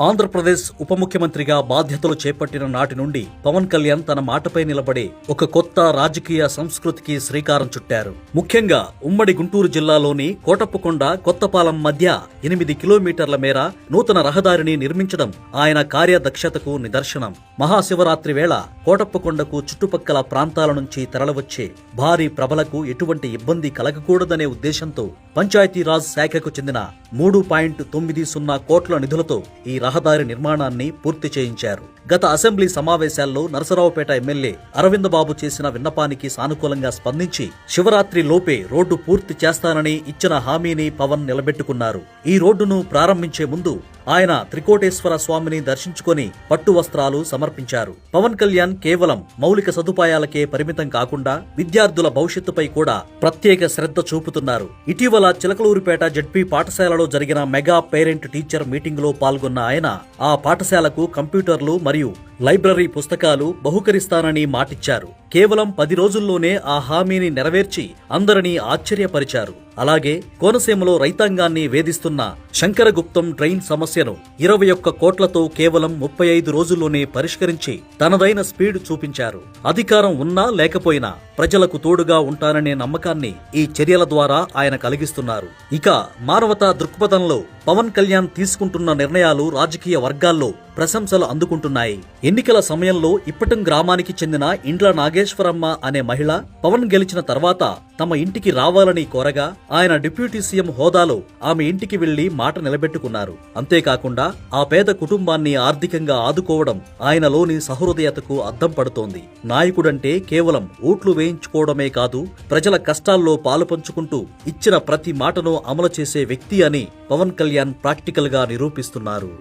ఆంధ్రప్రదేశ్ ఉప ముఖ్యమంత్రిగా బాధ్యతలు చేపట్టిన నాటి నుండి పవన్ కళ్యాణ్ తన మాటపై నిలబడి ఒక కొత్త రాజకీయ సంస్కృతికి శ్రీకారం చుట్టారు. ముఖ్యంగా ఉమ్మడి గుంటూరు జిల్లాలోని కోటప్పకొండ కొత్తపాలెం మధ్య 8 కిలోమీటర్ల మేర నూతన రహదారిని నిర్మించడం ఆయన కార్యదక్షతకు నిదర్శనం. మహాశివరాత్రి వేళ కోటప్పకొండకు చుట్టుపక్కల ప్రాంతాల నుంచి తరలివచ్చే భారీ ప్రభలకు ఎటువంటి ఇబ్బంది కలగకూడదనే ఉద్దేశంతో పంచాయతీరాజ్ శాఖకు చెందిన 3.90 కోట్ల నిధులతో ఈ రహదారి నిర్మాణాన్ని పూర్తి చేయించారు. గత అసెంబ్లీ సమావేశాల్లో నరసరావుపేట ఎమ్మెల్యే అరవింద్ బాబు చేసిన విన్నపానికి సానుకూలంగా స్పందించి శివరాత్రి లోపే రోడ్డు పూర్తి చేస్తానని ఇచ్చిన హామీని పవన్ నిలబెట్టుకున్నారు. ఈ రోడ్డును ప్రారంభించే ముందు ఆయన త్రికోటేశ్వర స్వామిని దర్శించుకొని పట్టు వస్త్రాలు సమర్పించారు. పవన్ కళ్యాణ్ కేవలం మౌలిక సదుపాయాలకే పరిమితం కాకుండా విద్యార్థుల భవిష్యత్తుపై కూడా ప్రత్యేక శ్రద్ధ చూపుతున్నారు. ఇటీవల చిలకలూరిపేట జడ్పీ పాఠశాలలో జరిగిన మెగా పేరెంట్ టీచర్ మీటింగ్ లో పాల్గొన్న ఆయన ఆ పాఠశాలకు కంప్యూటర్లు మరియు లైబ్రరీ పుస్తకాలు బహుకరిస్తానని మాటిచ్చారు. కేవలం 10 రోజుల్లోనే ఆ హామీని నెరవేర్చి అందరినీ ఆశ్చర్యపరిచారు. అలాగే కోనసీమలో రైతాంగాన్ని వేధిస్తున్న శంకరగుప్తం ట్రైన్ సమస్యను 21 కోట్లతో కేవలం 35 రోజుల్లోనే పరిష్కరించి తనదైన స్పీడ్ చూపించారు. అధికారం ఉన్నా లేకపోయినా ప్రజలకు తోడుగా ఉంటాననే నమ్మకాన్ని ఈ చర్యల ద్వారా ఆయన కలిగిస్తున్నారు. ఇక మానవతా దృక్పథంలో పవన్ కళ్యాణ్ తీసుకుంటున్న నిర్ణయాలు రాజకీయ వర్గాల్లో ప్రశంసలు అందుకుంటున్నాయి. ఎన్నికల సమయంలో ఇప్పటం గ్రామానికి చెందిన ఇండ్ల నాగేశ్వరమ్మ అనే మహిళ పవన్ గెలిచిన తర్వాత తమ ఇంటికి రావాలని కోరగా ఆయన డిప్యూటీ సీఎం హోదాలో ఆమె ఇంటికి వెళ్లి మాట నిలబెట్టుకున్నారు. అంతేకాకుండా ఆ పేద కుటుంబాన్ని ఆర్థికంగా ఆదుకోవడం ఆయనలోని సహృదయతకు అద్దం పడుతోంది. నాయకుడంటే కేవలం ఓట్లు వేయించుకోవడమే కాదు, ప్రజల కష్టాల్లో పాలు పంచుకుంటూ ఇచ్చిన ప్రతి మాటను అమలు చేసే వ్యక్తి అని పవన్ కళ్యాణ్ ప్రాక్టికల్ గా నిరూపిస్తున్నారు.